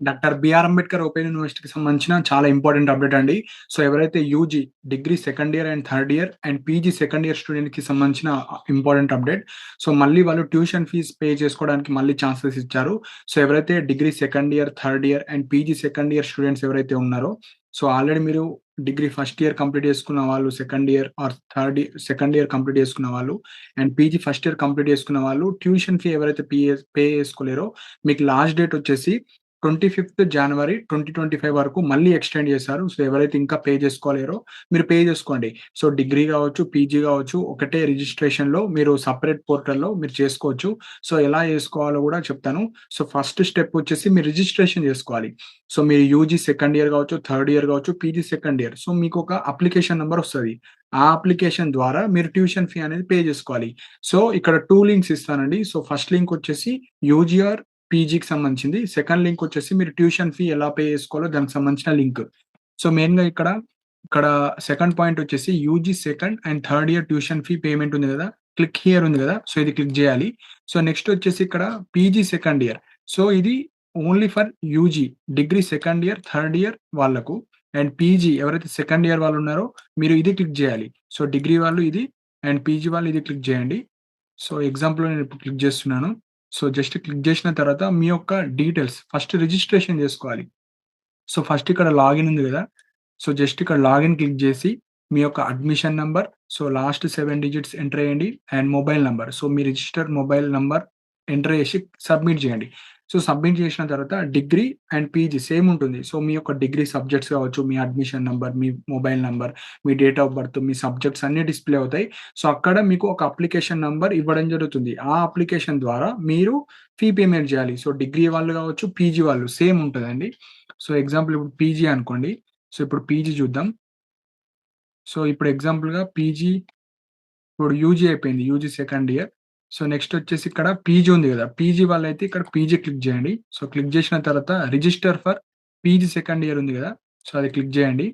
Doctor BR Ambedkar open యూనివర్సిటీకి సంబంధించిన చాలా ఇంపార్టెంట్ అప్డేట్ అండి. సో, ఎవరైతే UG degree second year and third year and PG second year స్టూడెంట్‌కి సంబంధించిన ఇంపార్టెంట్ అప్డేట్. సో, మళ్ళీ వాళ్ళు ట్యూషన్ ఫీస్ పే చేసుకోవడానికి మళ్ళీ ఛాన్సెస్ ఇచ్చారు. సో, ఎవరైతే degree second year, third year and PG second year students ఎవరైతే ఉన్నారో, సో, ఆల్రెడీ మీరు డిగ్రీ ఫస్ట్ ఇయర్ కంప్లీట్ చేసుకున్న వాళ్ళు, second year are second year complete చేసుకున్న వాళ్ళు and PG first year complete చేసుకున్న వాళ్ళు ట్యూషన్ ఫీ ఎవరైతే పే చేసుకోలేరో మీకు లాస్ట్ డేట్ వచ్చేసి 25థ్ జనవరి 2025 వరకు మళ్ళీ ఎక్స్‌టెండ్ చేశారు. సో, ఎవరైతే ఇంకా పే చేసుకోలేరో మీరు పే చేసుకోండి. సో, డిగ్రీ గావచ్చు, పీజీ గావచ్చు ఒకటే రిజిస్ట్రేషన్‌లో మీరు సెపరేట్ పోర్టల్‌లో మీరు చేసుకోవచ్చు. సో, ఎలా చేసుకోవాలో గూడా చెప్తాను. సో, ఫస్ట్ స్టెప్ వచ్చేసి మీరు రిజిస్ట్రేషన్ చేసుకోవాలి. సో, మీరు యూజీ సెకండ్ ఇయర్ గావచ్చు, థర్డ్ ఇయర్ గావచ్చు, పీజీ సెకండ్ ఇయర్. సో, మీకొక అప్లికేషన్ నంబర్ వస్తది. ఆ అప్లికేషన్ ద్వారా మీరు ట్యూషన్ ఫీ అనేది పే చేసుకోవాలి. సో, ఇక్కడ 2 లింక్స్ ఇస్తానండి. సో, ఫస్ట్ లింక్ వచ్చేసి యూజీ ఆర్ పీజీకి సంబంధించింది. సెకండ్ లింక్ వచ్చేసి మీరు ట్యూషన్ ఫీ ఎలా పే చేసుకోవాలో దానికి సంబంధించిన లింక్. సో, మెయిన్‌గా ఇక్కడ సెకండ్ పాయింట్ వచ్చేసి UG second and third year tuition fee payment ఉంది గదా! క్లిక్ హియర్ ఉంది గదా! సో, ఇది క్లిక్ జేయాలి. సో, నెక్స్ట్ వచ్చేసి ఇక్కడ పీజీ సెకండ్ ఇయర్. సో, ఇది only for UG degree second year, third year వాళ్ళకు అండ్ పీజీ ఎవరైతే సెకండ్ ఇయర్ వాళ్ళు ఉన్నారో మీరు ఇది క్లిక్ జేయాలి. సో, డిగ్రీ వాళ్ళు ఇది అండ్ పీజీ వాళ్ళు ఇది క్లిక్ జేయండి. సో, ఎగ్జాంపుల్‌లో నేనిప్పుడు క్లిక్ జేస్తున్నాను. సో, జస్ట్ క్లిక్ జేసిన తర్వాత మీ యొక్క డీటెయిల్స్ ఫస్ట్ రిజిస్ట్రేషన్ జేసుకోవాలి. సో, ఫస్ట్ ఇక్కడ లాగిన్ ఉంది గదా! సో, జస్ట్ ఇక్కడ లాగిన్ క్లిక్ జేసి మీ యొక్క admission number, so, last 7 digits enter చేయండి అండ్ మొబైల్ నంబర్. సో, మీ రిజిస్టర్ మొబైల్ నంబర్ ఎంటర్ చేసి సబ్మిట్ జేయండి. సో, సబ్మిట్ చేసిన తర్వాత డిగ్రీ అండ్ పీజీ సేమ్ ఉంటుంది. సో, మీ యొక్క డిగ్రీ సబ్జెక్ట్స్ కావచ్చు, మీ admission number, me mobile number, me date of birth, me subjects అన్నీ డిస్‌ప్లే అవుతాయి. సో, అక్కడ మీకు ఒక అప్లికేషన్ నంబర్ ఇవ్వడం జరుగుతుంది. ఆ అప్లికేషన్ ద్వారా మీరు ఫీ పేమెంట్ జేయాలి. సో, డిగ్రీ వాళ్ళు గావచ్చు, పీజీ వాళ్ళు సేమ్ ఉంటదండి. సో, ఎగ్జాంపుల్ ఇప్పుడు పీజీ అనుకోండి. సో, ఇప్పుడు పీజీ చూద్దాం. సో, ఇప్పుడు ఎగ్జాంపుల్‌గా పీజీ ఇప్పుడు యూజీ అయిపోయింది. UG second year. So, next వచ్చేసి ఇక్కడ పీజీ ఉంది గదా! పీజీ వాళ్ళైతే ఇక్కడ పీజీ క్లిక్ జేయండి. సో, క్లిక్ జేసిన తర్వాత register for PG second year ఉంది గదా! సో, అది క్లిక్ జేయండి.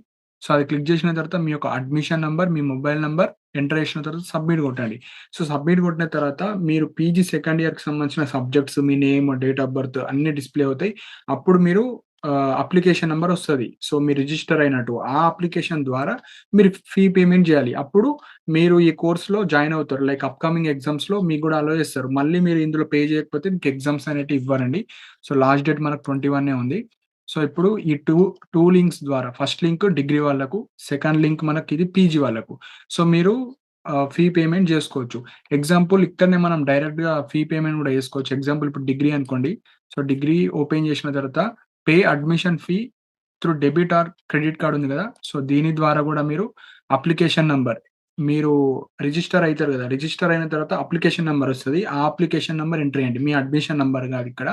సో, అది క్లిక్ జేసిన తర్వాత మీ యొక్క అడ్మిషన్ నంబర్, మీ మొబైల్ నంబర్ ఎంటర్ చేసిన తర్వాత సబ్మిట్ కొట్టండి. సో, సబ్మిట్ కొట్టిన తర్వాత మీరు పీజీ సెకండ్ ఇయర్‌కి సంబంధించిన subjects, me name, date of birth అన్నీ డిస్‌ప్లే అవుతాయి. అప్పుడు మీరు అప్లికేషన్ నంబర్ వస్తది. సో, మీరు రిజిస్టర్ అయినట్టు. ఆ అప్లికేషన్ ద్వారా మీరు ఫీ పేమెంట్ జేయాలి. అప్పుడు మీరు ఈ కోర్స్‌లో జాయిన్ అవుతారు. లైక్ అప్‌కమింగ్ ఎగ్జామ్స్‌లో మీకు గూడా అలో చేస్తారు. మళ్ళీ మీరు ఇందులో పే చేయకపోతే మీకు ఎగ్జామ్స్ అనేటివి ఇవ్వరండి. సో, లాస్ట్ డేట్ మనకు 21 ఉంది. సో, ఇప్పుడు ఈ 2 లింక్స్ ద్వారా ఫస్ట్ లింక్ డిగ్రీ వాళ్ళకు, సెకండ్ లింక్ మనకిది పీజీ వాళ్ళకు. సో, మీరు ఫీ పేమెంట్ జేసుకోవచ్చు. ఎగ్జాంపుల్ ఇక్కడనే మనం డైరెక్ట్‌గా ఫీ పేమెంట్ గూడా జేసుకోవచ్చు. ఎగ్జాంపుల్ ఇప్పుడు డిగ్రీ అనుకోండి. సో, డిగ్రీ ఓపెన్ చేసిన తర్వాత pay admission fee through debit or credit card ఉంది గదా! సో, దీని ద్వారా గూడా మీరు అప్లికేషన్ నంబర్ మీరు రిజిస్టర్ అయితారు గదా! రిజిస్టర్ అయిన తర్వాత అప్లికేషన్ నంబర్ ఒస్తది. ఆ అప్లికేషన్ నంబర్ ఎంటర్ చేయండి. మీ అడ్మిషన్ నంబర్ గాదు ఇక్కడ.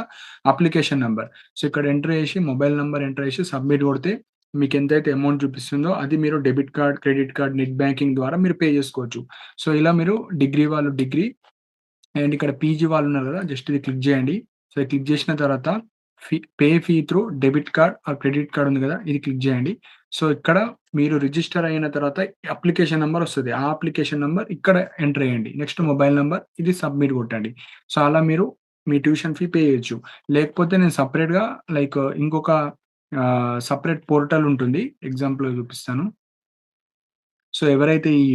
Application number. సో, ఇక్కడ ఎంటర్ చేసి మొబైల్ నంబర్ ఎంటర్ చేసి సబ్మిట్ కొడితే మీకెంతైతే అమౌంట్ చూపిస్తుందో అది మీరు debit card, credit card, net banking ద్వారా మీరు పే చేసుకోవచ్చు. సో, ఇలా మీరు డిగ్రీ వాళ్ళు డిగ్రీ అండ్ ఇక్కడ పీజీ వాళ్ళున్నారు గదా! జస్ట్ ఇది క్లిక్ జేయండి. సో, ఇది క్లిక్ జేసిన తర్వాత pay fee through debit card or credit card ఉంది గదా! ఇది క్లిక్ జేయండి. సో, ఇక్కడ మీరు రిజిస్టర్ అయిన తర్వాత అప్లికేషన్ నంబర్ వస్తది. ఆ అప్లికేషన్ నంబర్ ఇక్కడ ఎంటర్ చేయండి. నెక్స్ట్ మొబైల్ నంబర్ ఇది సబ్మిట్ కొట్టండి. సో, అలా మీరు మీ ట్యూషన్ ఫీ పే చేయొచ్చు. లేకపోతే నేను సెపరేట్‌గా లైక్ ఇంకొక సెపరేట్ పోర్టల్ ఉంటుంది. ఎగ్జాంపుల్‌గా చూపిస్తాను. సో, ఎవరైతే ఈ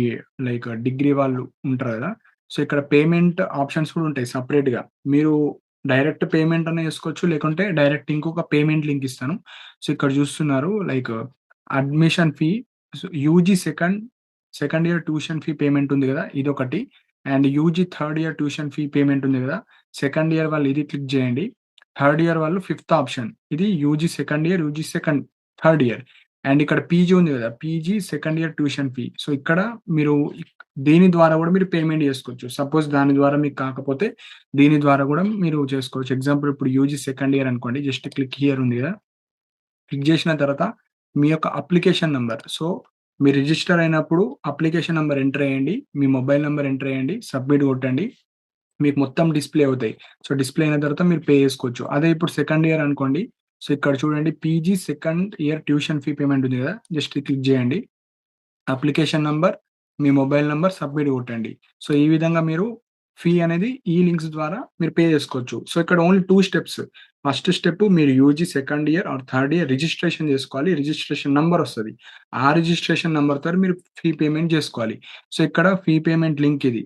లైక్ డిగ్రీ వాళ్ళు ఉంటారు గదా! సో, ఇక్కడ పేమెంట్ ఆప్షన్స్ కూడా ఉంటాయి సెపరేట్‌గా. మీరు డైరెక్ట్ పేమెంట్ అన్నా చేసుకోవచ్చు. లేకుంటే డైరెక్ట్ ఇంకొక పేమెంట్ లింక్ ఇస్తాను. సో, ఇక్కడ చూస్తున్నారు like admission fee UG second year tuition fee payment ఉంది గదా! ఇదొకటి. And UG third year tuition fee payment ఉంది గదా! సెకండ్ ఇయర్ వాళ్ళు ఇది క్లిక్ జేయండి. థర్డ్ ఇయర్ వాళ్ళు ఫిఫ్త్ ఆప్షన్. ఇది UG second year, third year. And ఇక్కడ పీజీ ఉంది గదా! PG second year tuition fee. So, ఇక్కడ మీరు దీని ద్వారా గూడా మీరు పేమెంట్ జేసుకోవచ్చు. సపోజ్ దాని ద్వారా మీకు కాకపోతే దీని ద్వారా గూడా మీరు చేసుకోవచ్చు. ఎగ్జాంపుల్ ఇప్పుడు యూజీ సెకండ్ ఇయర్ అనుకోండి. జస్ట్ క్లిక్ హియర్ ఉంది గదా! క్లిక్ జేసిన తర్వాత మీ యొక్క అప్లికేషన్ నంబర్. సో, మీరు రిజిస్టర్ అయినప్పుడు అప్లికేషన్ నంబర్ ఎంటర్ చేయండి. మీ మొబైల్ నంబర్ ఎంటర్ చేయండి. సబ్మిట్ కొట్టండి. మీకు మొత్తం డిస్‌ప్లే అవుతాయి. సో, డిస్‌ప్లే అయిన తర్వాత మీరు పే చేసుకోవచ్చు. అదే ఇప్పుడు సెకండ్ ఇయర్ అనుకోండి. సో, ఇక్కడ చూడండి PG second year tuition fee payment ఉంది గదా! జస్ట్ క్లిక్ జేయండి. అప్లికేషన్ నంబర్, మీ మొబైల్ నంబర్ సబ్మిట్ కొట్టండి. సో, ఈ విధంగా మీరు ఫీ అనేది ఈ లింక్స్ ద్వారా మీరు పే చేసుకోవచ్చు. సో, ఇక్కడ ఓన్లీ 2 స్టెప్స్. ఫస్ట్ స్టెప్ మీరు UG second year or third year registration చేసుకోవాలి. రిజిస్ట్రేషన్ నంబర్ వస్తది. ఆ రిజిస్ట్రేషన్ నంబర్‌తో మీరు ఫీ పేమెంట్ జేసుకోవాలి. సో, ఇక్కడ ఫీ పేమెంట్ లింక్ ఇది.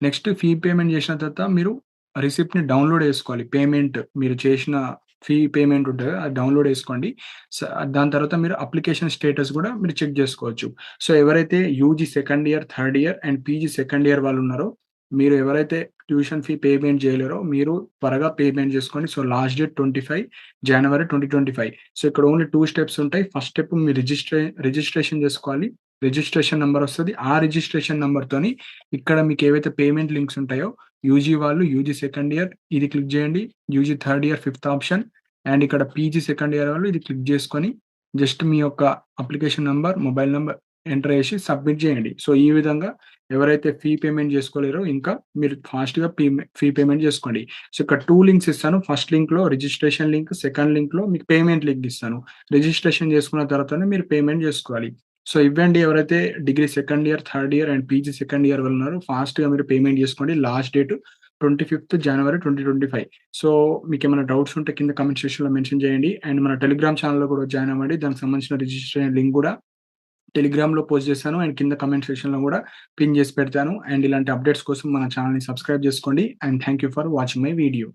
నెక్స్ట్ ఫీ పేమెంట్ జేసిన తర్వాత మీరు రిసిప్ట్‌ని డౌన్‌లోడ్ చేసుకోవాలి. పేమెంట్ మీరు చేసిన ఫీ పేమెంట్ ఉంటది కదా! అది డౌన్‌లోడ్ చేసుకోండి. స దాని తర్వాత మీరు అప్లికేషన్ స్టేటస్ గూడా మీరు చెక్ జేసుకోవచ్చు. సో, ఎవరైతే UG second year, third year and PG second year వాళ్ళున్నారో, మీరు ఎవరైతే ట్యూషన్ ఫీ పేమెంట్ జేయలేరో మీరు త్వరగా పేమెంట్ జేసుకోండి. సో, లాస్ట్ డేట్ 25 జనవరి 2025. సో, ఇక్కడ ఓన్లీ 2 స్టెప్స్ ఉంటాయి. ఫస్ట్ స్టెప్ మీరు రిజిస్ట్రేషన్ జేసుకోవాలి. రిజిస్ట్రేషన్ నంబర్ వస్తది. ఆ రిజిస్ట్రేషన్ నంబర్‌తోని ఇక్కడ మీకేవైతే పేమెంట్ లింక్స్ ఉంటాయో యూజీ వాళ్ళు యూజీ సెకండ్ ఇయర్ ఇది క్లిక్ జేయండి. UG third year fifth option and ఇక్కడ పీజీ సెకండ్ ఇయర్ వాళ్ళు ఇది క్లిక్ జేసుకొని జస్ట్ మీ యొక్క అప్లికేషన్ నంబర్, మొబైల్ నంబర్ ఎంటర్ చేసి సబ్మిట్ జేయండి. సో, ఈ విధంగా ఎవరైతే ఫీ పేమెంట్ జేసుకోలేరో ఇంకా మీరు ఫాస్ట్‌గా ఫీ పేమెంట్ జేసుకోండి. సో, ఇక్కడ 2 లింక్స్ ఇస్తాను. ఫస్ట్ లింక్‌లో రిజిస్ట్రేషన్ లింక్, సెకండ్ లింక్‌లో మీకు పేమెంట్ లింక్ ఇస్తాను. రిజిస్ట్రేషన్ చేసుకున్న తర్వాతనే మీరు పేమెంట్ జేసుకోవాలి. సో, ఇవ్వండి ఎవరైతే degree second year, third year and PG second year వాళ్ళు ఉన్నారో ఫాస్ట్‌గా మీరు పేమెంట్ జేసుకోండి. లాస్ట్ డేట్ 25థ్ జనవరి 2025. సో, మీకేమైనా డౌట్స్ ఉంటే కింద కామెంట్ సెక్షన్‌లో మెన్షన్ చేయండి. అండ్ మన టెలిగ్రామ్ ఛానెల్‌లో కూడా జాయిన్ అవ్వండి. దానికి సంబంధించిన రిజిస్ట్రేషన్ లింక్ గూడా టెలిగ్రామ్‌లో పోస్ట్ చేశాను. అండ్ కింద కామెంట్ సెక్షన్‌లో గూడా పిన్ చేసి పెడతాను. అండ్ ఇలాంటి అప్డేట్స్ కోసం మన ఛానెల్‌ని సబ్స్క్రైబ్ చేసుకోండి. And thank you for watching my video.